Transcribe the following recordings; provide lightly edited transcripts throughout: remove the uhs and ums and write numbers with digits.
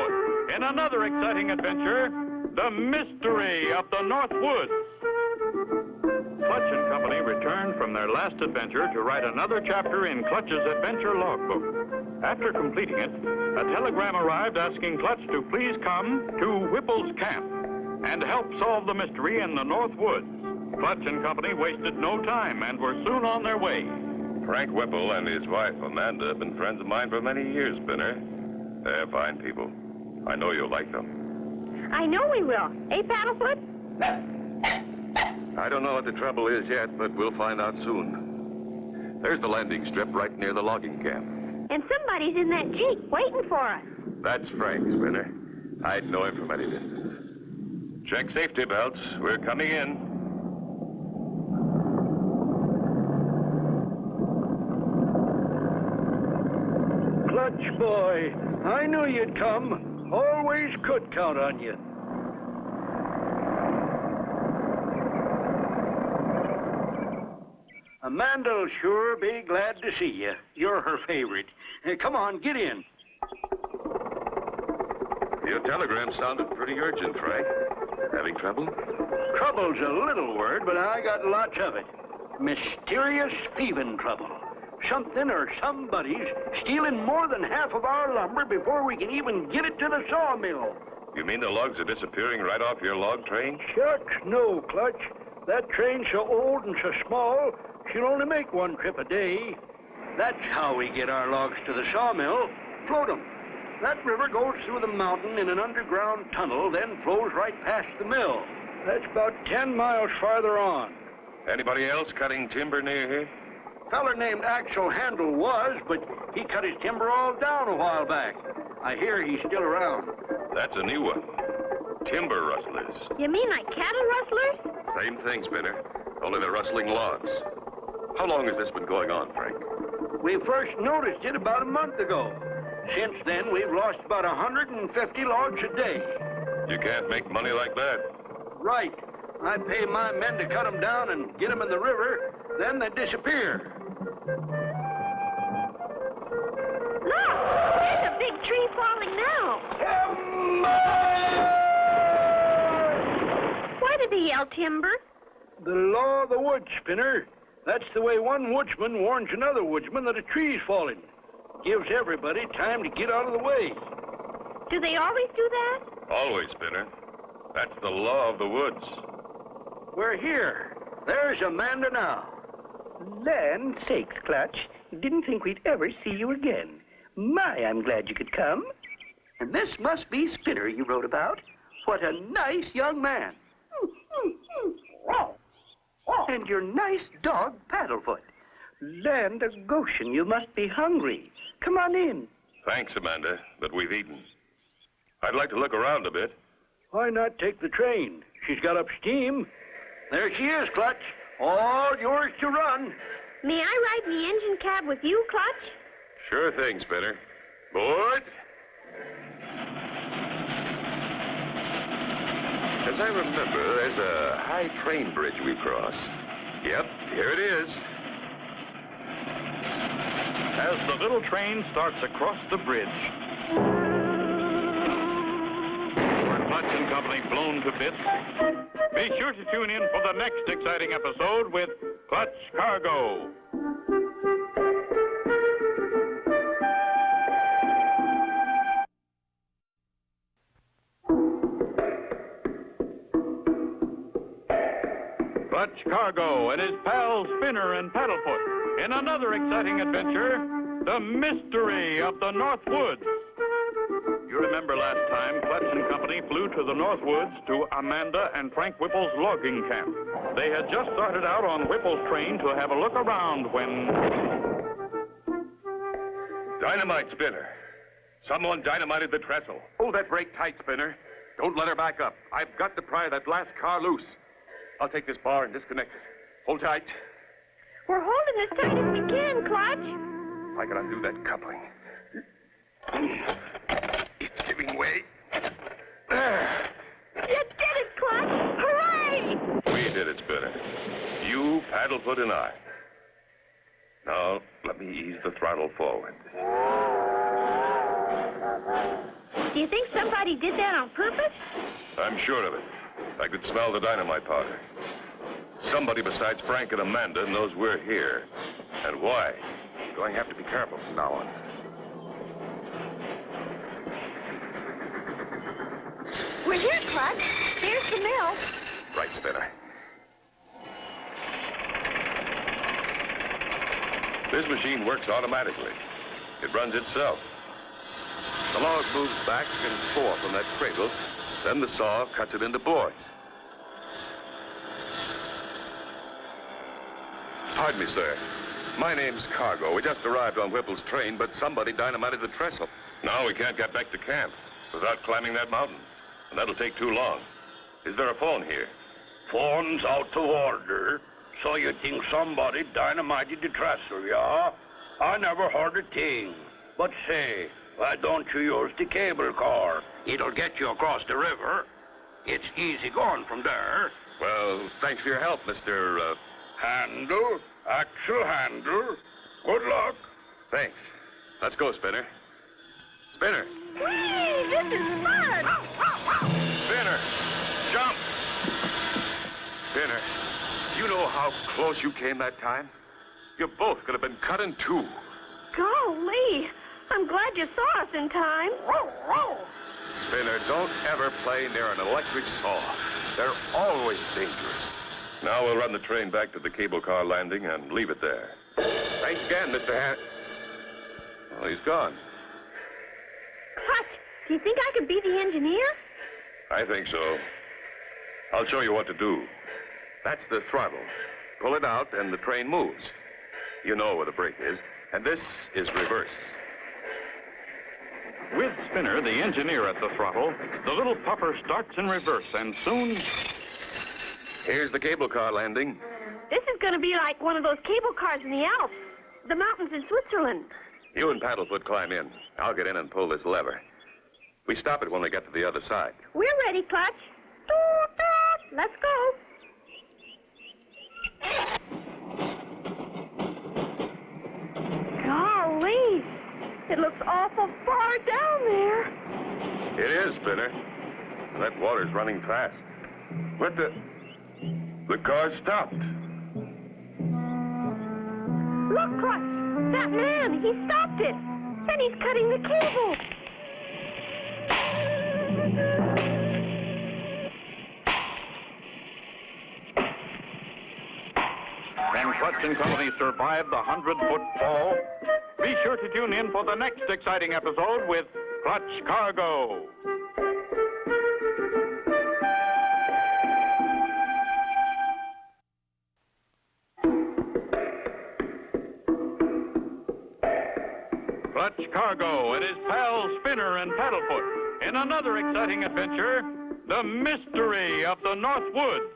Paddlefoot in another exciting adventure, The Mystery of the Northwoods. Clutch and Company returned from their last adventure to write another chapter in Clutch's adventure logbook. After completing it, a telegram arrived asking Clutch to please come to Whipple's camp and help solve the mystery in the Northwoods. Clutch and Company wasted no time and were soon on their way. Frank Whipple and his wife, Amanda, have been friends of mine for many years, Spinner. They're fine people. I know you'll like them. I know we will. Eh, Paddlefoot? I don't know what the trouble is yet, but we'll find out soon. There's the landing strip right near the logging camp. And somebody's in that Jeep waiting for us. That's Frank, Spinner. I'd know him from any distance. Check safety belts. We're coming in. Clutch, boy. I knew you'd come. Always could count on you. Amanda'll sure be glad to see you. You're her favorite. Come on, get in. Your telegram sounded pretty urgent, Frank. Having trouble? Trouble's a little word, but I got lots of it. Mysterious thieving trouble. Something or somebody's stealing more than half of our lumber before we can even get it to the sawmill. You mean the logs are disappearing right off your log train? Shucks, no, Clutch. That train's so old and so small, she'll only make one trip a day. That's how we get our logs to the sawmill. Float 'em. That river goes through the mountain in an underground tunnel, then flows right past the mill. That's about 10 miles farther on. Anybody else cutting timber near here? Feller named Axel Handel was, but he cut his timber all down a while back. I hear he's still around. That's a new one. Timber rustlers. You mean like cattle rustlers? Same thing, Spinner. Only they're rustling logs. How long has this been going on, Frank? We first noticed it about a month ago. Since then, we've lost about 150 logs a day. You can't make money like that. Right. I pay my men to cut them down and get them in the river, then they disappear. Look! There's a big tree falling now. Why did he yell timber? The law of the woods, Spinner. That's the way one woodsman warns another woodsman that a tree's falling. Gives everybody time to get out of the way. Do they always do that? Always, Spinner. That's the law of the woods. We're here. There's Amanda now. Land sakes, Clutch. Didn't think we'd ever see you again. My, I'm glad you could come. And this must be Spinner you wrote about. What a nice young man. And your nice dog, Paddlefoot. Land of Goshen, you must be hungry. Come on in. Thanks, Amanda, but we've eaten. I'd like to look around a bit. Why not take the train? She's got up steam. There she is, Clutch. All yours to run. May I ride in the engine cab with you, Clutch? Sure thing, Spinner. Board. As I remember, there's a high train bridge we cross. Yep, here it is. As the little train starts across the bridge, were Clutch and Company blown to bits? Be sure to tune in for the next exciting episode with Clutch Cargo. Clutch Cargo and his pals Spinner and Paddlefoot in another exciting adventure, The Mystery of the Northwoods. You remember last time Clutch and Company flew to the Northwoods to Amanda and Frank Whipple's logging camp. They had just started out on Whipple's train to have a look around when... Dynamite, Spinner. Someone dynamited the trestle. Hold that brake tight, Spinner. Don't let her back up. I've got to pry that last car loose. I'll take this bar and disconnect it. Hold tight. We're holding as tight as we can, Clutch. I can undo that coupling. It's giving way. There. You did it, Clutch! Hooray! We did it, Spinner. You, Paddlefoot, and I. Now, let me ease the throttle forward. Do you think somebody did that on purpose? I'm sure of it. I could smell the dynamite powder. Somebody besides Frank and Amanda knows we're here. And why? Going to have to be careful from now on. We're here, Clutch. There's the mill. Right, Spinner. This machine works automatically. It runs itself. The log moves back and forth on that cradle, then the saw cuts it into boards. Pardon me, sir. My name's Cargo. We just arrived on Whipple's train, but somebody dynamited the trestle. Now we can't get back to camp without climbing that mountain, and that'll take too long. Is there a phone here? Phone's out to order. So you think somebody dynamited the trestle, yeah? I never heard a thing. But say, why don't you use the cable car? It'll get you across the river. It's easy going from there. Well, thanks for your help, Mr. Handle, axle handle. Good luck. Thanks. Let's go, Spinner. Spinner! Whee! This is fun! Spinner! Jump! Spinner, you know how close you came that time? You both could have been cut in two. Golly! I'm glad you saw us in time. Spinner, don't ever play near an electric saw. They're always dangerous. Now we'll run the train back to the cable car landing and leave it there. Thanks again, Mr. Well, he's gone. Clutch, do you think I could be the engineer? I think so. I'll show you what to do. That's the throttle. Pull it out and the train moves. You know where the brake is. And this is reverse. With Spinner, the engineer at the throttle, the little puffer starts in reverse, and soon... Here's the cable car landing. This is going to be like one of those cable cars in the Alps, the mountains in Switzerland. You and Paddlefoot climb in. I'll get in and pull this lever. We stop it when we get to the other side. We're ready, Clutch. Toot, toot. Let's go. Golly, it looks awful far down there. It is, Spinner. That water's running fast. What the... The car stopped. Look, Clutch, that man, he stopped it. And he's cutting the cable. Can Clutch and Company survive the 100-foot fall? Be sure to tune in for the next exciting episode with Clutch Cargo. Clutch Cargo and his pals Spinner and Paddlefoot in another exciting adventure, the mystery of the Northwoods.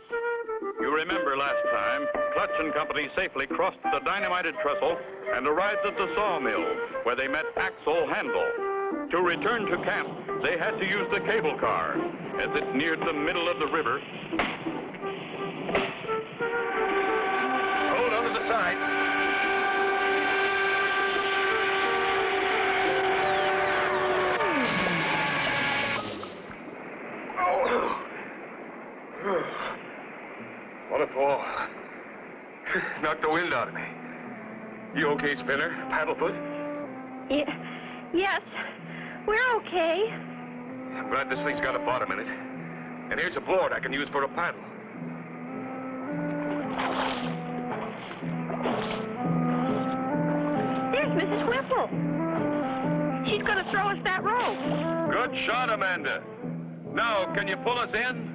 You remember last time, Clutch and Company safely crossed the dynamited trestle and arrived at the sawmill, where they met Axel Handel. To return to camp, they had to use the cable car. As it neared the middle of the river... Hold on to the sides. What a fall. Knocked the wind out of me. You okay, Spinner? Paddlefoot? Yes, we're okay. I'm glad this thing's got a bottom in it. And here's a board I can use for a paddle. There's Mrs. Whipple. She's going to throw us that rope. Good shot, Amanda. Now, can you pull us in?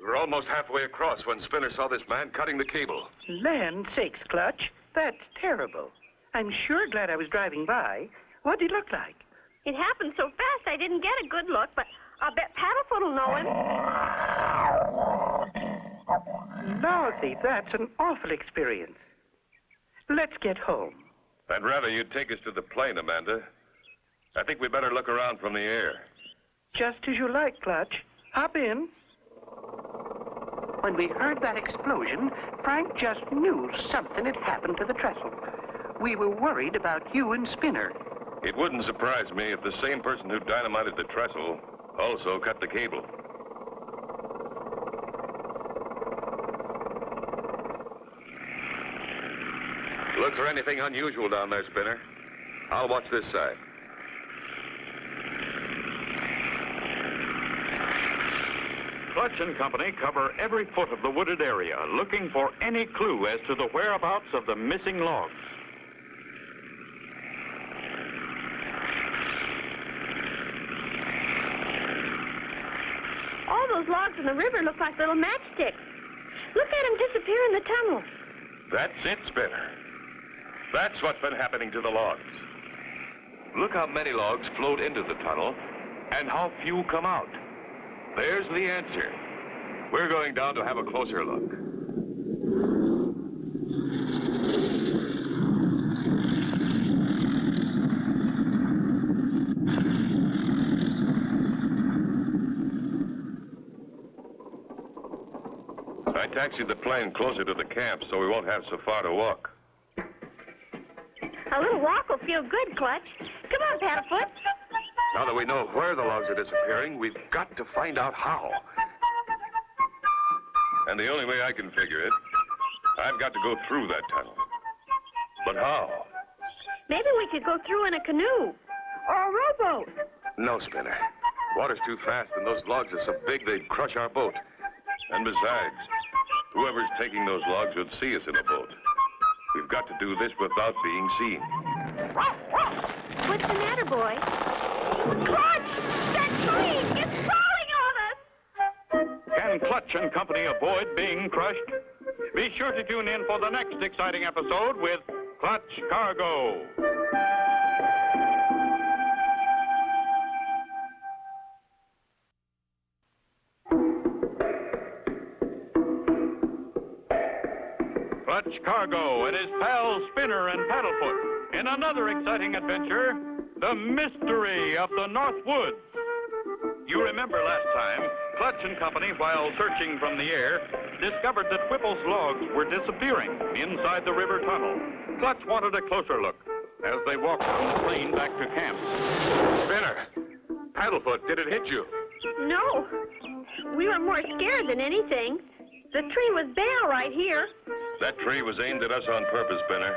We're almost halfway across when Spinner saw this man cutting the cable. Land sakes, Clutch. That's terrible. I'm sure glad I was driving by. What did he look like? It happened so fast I didn't get a good look, but I'll bet Paddlefoot will know him. Lordy, that's an awful experience. Let's get home. I'd rather you'd take us to the plane, Amanda. I think we better look around from the air. Just as you like, Clutch. Hop in. When we heard that explosion, Frank just knew something had happened to the trestle. We were worried about you and Spinner. It wouldn't surprise me if the same person who dynamited the trestle also cut the cable. Look for anything unusual down there, Spinner. I'll watch this side. Clutch and Company cover every foot of the wooded area, looking for any clue as to the whereabouts of the missing logs. All those logs in the river look like little matchsticks. Look at them disappear in the tunnel. That's it, Spinner. That's what's been happening to the logs. Look how many logs float into the tunnel and how few come out. There's the answer. We're going down to have a closer look. I taxied the plane closer to the camp so we won't have so far to walk. A little walk will feel good, Clutch. Come on, Paddlefoot. Now that we know where the logs are disappearing, we've got to find out how. And the only way I can figure it, I've got to go through that tunnel. But how? Maybe we could go through in a canoe or a rowboat. No, Spinner. Water's too fast and those logs are so big they'd crush our boat. And besides, whoever's taking those logs would see us in a boat. We've got to do this without being seen. What's the matter, boy? Clutch! That tree! It's falling on us! Can Clutch and Company avoid being crushed? Be sure to tune in for the next exciting episode with Clutch Cargo. Clutch Cargo and his pals Spinner and Paddlefoot in another exciting adventure, the mystery of the Northwoods. You remember last time, Clutch and Company, while searching from the air, discovered that Whipple's logs were disappearing inside the river tunnel. Clutch wanted a closer look as they walked from the plane back to camp. Spinner! Paddlefoot, did it hit you? No. We were more scared than anything. The tree was bare right here. That tree was aimed at us on purpose, Spinner.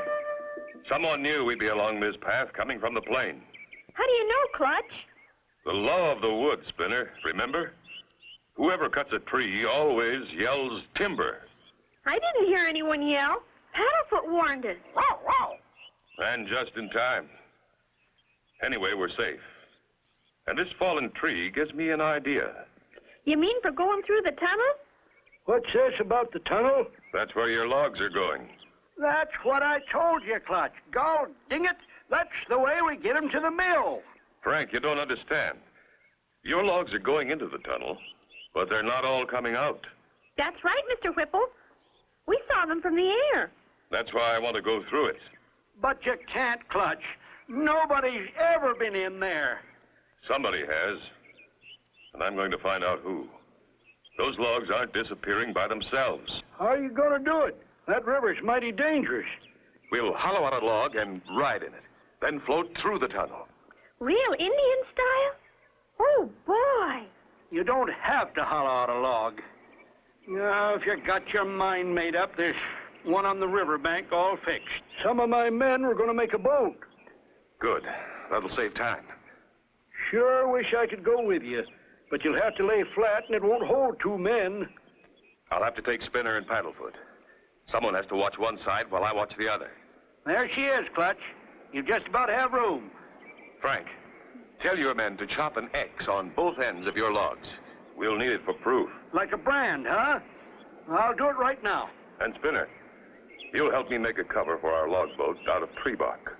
Someone knew we'd be along this path coming from the plane. How do you know, Clutch? The law of the woods, Spinner, remember? Whoever cuts a tree always yells timber. I didn't hear anyone yell. Paddlefoot warned us. And just in time. Anyway, we're safe. And this fallen tree gives me an idea. You mean for going through the tunnel? What's this about the tunnel? That's where your logs are going. That's what I told you, Clutch. God ding it, that's the way we get 'em to the mill. Frank, you don't understand. Your logs are going into the tunnel, but they're not all coming out. That's right, Mr. Whipple. We saw them from the air. That's why I want to go through it. But you can't, Clutch. Nobody's ever been in there. Somebody has. And I'm going to find out who. Those logs aren't disappearing by themselves. How are you going to do it? That river's mighty dangerous. We'll hollow out a log and ride in it, then float through the tunnel. Real Indian style? Oh, boy. You don't have to hollow out a log. Now, if you got your mind made up, there's one on the riverbank all fixed. Some of my men were going to make a boat. Good. That'll save time. Sure wish I could go with you, but you'll have to lay flat and it won't hold 2 men. I'll have to take Spinner and Paddlefoot. Someone has to watch one side while I watch the other. There she is, Clutch. You just about have room. Frank, tell your men to chop an X on both ends of your logs. We'll need it for proof. Like a brand, huh? I'll do it right now. And Spinner, you'll help me make a cover for our log boat out of tree bark.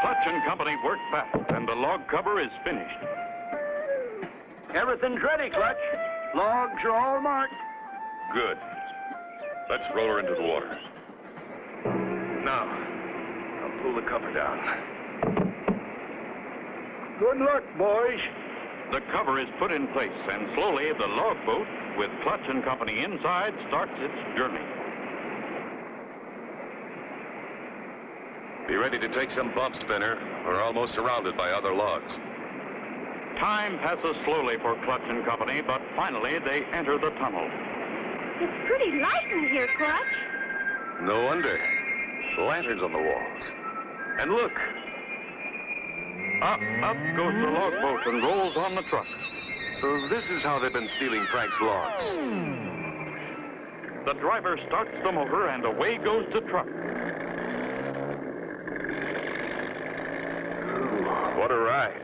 Clutch and Company worked fast, and the log cover is finished. Everything's ready, Clutch. Logs are all marked. Good. Let's roll her into the water. Now, I'll pull the cover down. Good luck, boys. The cover is put in place, and slowly the log boat with Clutch and Company inside, starts its journey. Be ready to take some bumps, Spinner. We're almost surrounded by other logs. Time passes slowly for Clutch and Company, but finally they enter the tunnel. It's pretty light in here, Clutch. No wonder. Lanterns on the walls. And look. Up goes the log boat and rolls on the truck. So this is how they've been stealing Frank's logs. The driver starts the motor and away goes the truck. Ooh, what a ride.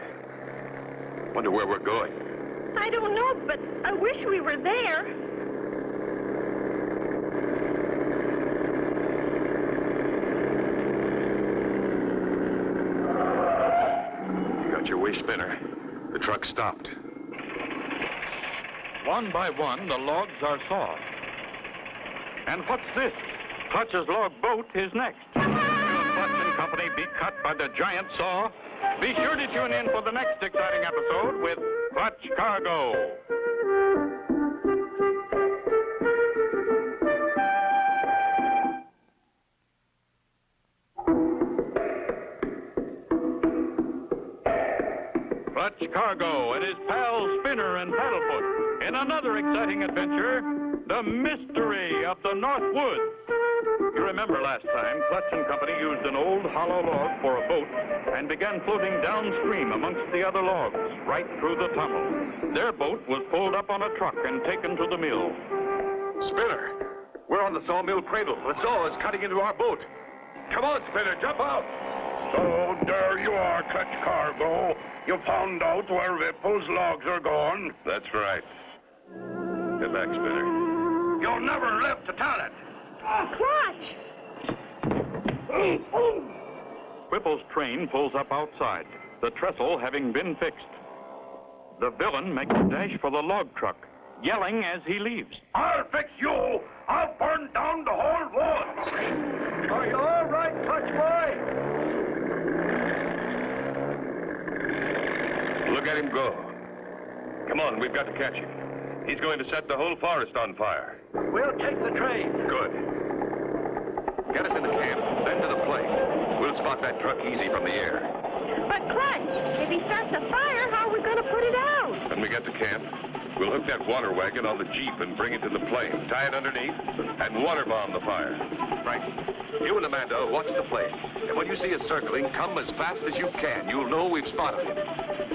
Wonder where we're going. I don't know, but I wish we were there. You got your way, Spinner. The truck stopped. One by one, the logs are sawed. And what's this? Clutch's log boat is next. Will Clutch and Company be cut by the giant saw? Be sure to tune in for the next exciting episode with Clutch Cargo. Clutch Cargo and his pals Spinner and Paddlefoot in another exciting adventure, the mystery of the Northwoods. You remember last time, Clutch and Company used an old hollow log for a boat and began floating downstream amongst the other logs, right through the tunnel. Their boat was pulled up on a truck and taken to the mill. Spinner, we're on the sawmill cradle. The saw is cutting into our boat. Come on, Spinner, jump out. So there you are, Clutch Cargo. You found out where Whipple's logs are going. That's right. Get back, Spinner. You'll never live to tell it. Clutch! Whipple's train pulls up outside, the trestle having been fixed. The villain makes a dash for the log truck, yelling as he leaves. I'll fix you. I'll burn down the whole woods. Are you all right, Clutch boy? Look at him go. Come on, we've got to catch him. He's going to set the whole forest on fire. We'll take the train. Good. Get us in the camp, then to the plane. We'll spot that truck easy from the air. But, Clutch, if he starts a fire, how are we going to put it out? When we get to camp, we'll hook that water wagon on the Jeep and bring it to the plane, tie it underneath, and water bomb the fire. Frank, you and Amanda watch the plane. And when you see us circling, come as fast as you can. You'll know we've spotted him.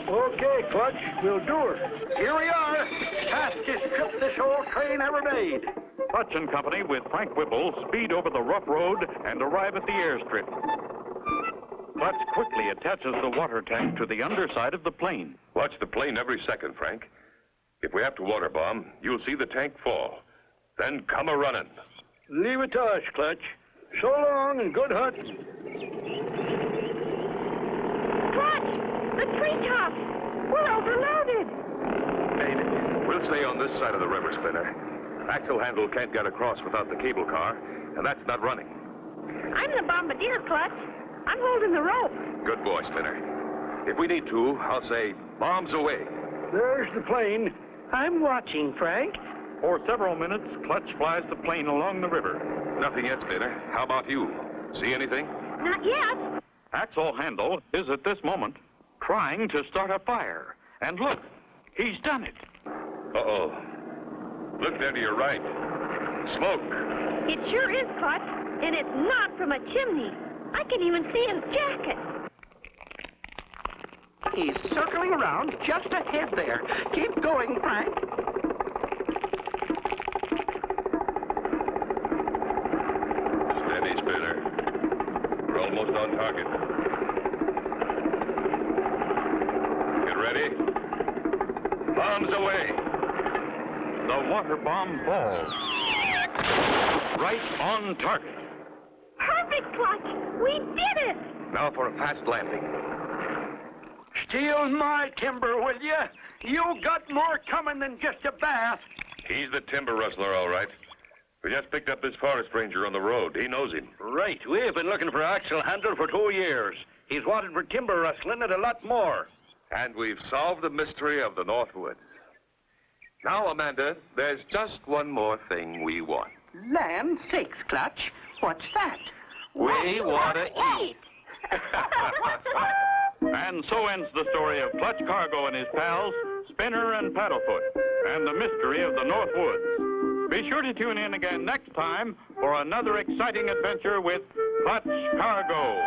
Okay, Clutch, we'll do it. Here we are. Fastest trip this old train ever made. Clutch and Company with Frank Whipple speed over the rough road and arrive at the airstrip. Clutch quickly attaches the water tank to the underside of the plane. Watch the plane every second, Frank. If we have to water bomb, you'll see the tank fall. Then come a-running. Leave it to us, Clutch. So long and good hunting. Clutch! The treetops! We're overloaded! Made it. We'll stay on this side of the river, Spinner. Axle handle can't get across without the cable car, and that's not running. I'm the bombardier, Clutch. I'm holding the rope. Good boy, Spinner. If we need to, I'll say, bombs away. There's the plane. I'm watching, Frank. For several minutes, Clutch flies the plane along the river. Nothing yet, Spinner. How about you? See anything? Not yet. Axle Handle is at this moment trying to start a fire. And look, he's done it. Uh-oh. Look there to your right. Smoke. It sure is, Clutch, and it's not from a chimney. I can even see his jacket. He's circling around just ahead there. Keep going, Frank. Steady, Spinner. We're almost on target. Get ready. Bombs away. The water bomb falls. Right on target. Perfect, Clutch. We did it. Now for a fast landing. Steal my timber, will you? You got more coming than just a bath. He's the timber rustler, all right. We just picked up this forest ranger on the road. He knows him. Right. We've been looking for Axle Handle for 2 years. He's wanted for timber rustling and a lot more. And we've solved the mystery of the Northwoods. Now, Amanda, there's just one more thing we want. Land sakes, Clutch. What's that? We want to eat. And so ends the story of Clutch Cargo and his pals, Spinner and Paddlefoot, and the mystery of the Northwoods. Be sure to tune in again next time for another exciting adventure with Clutch Cargo.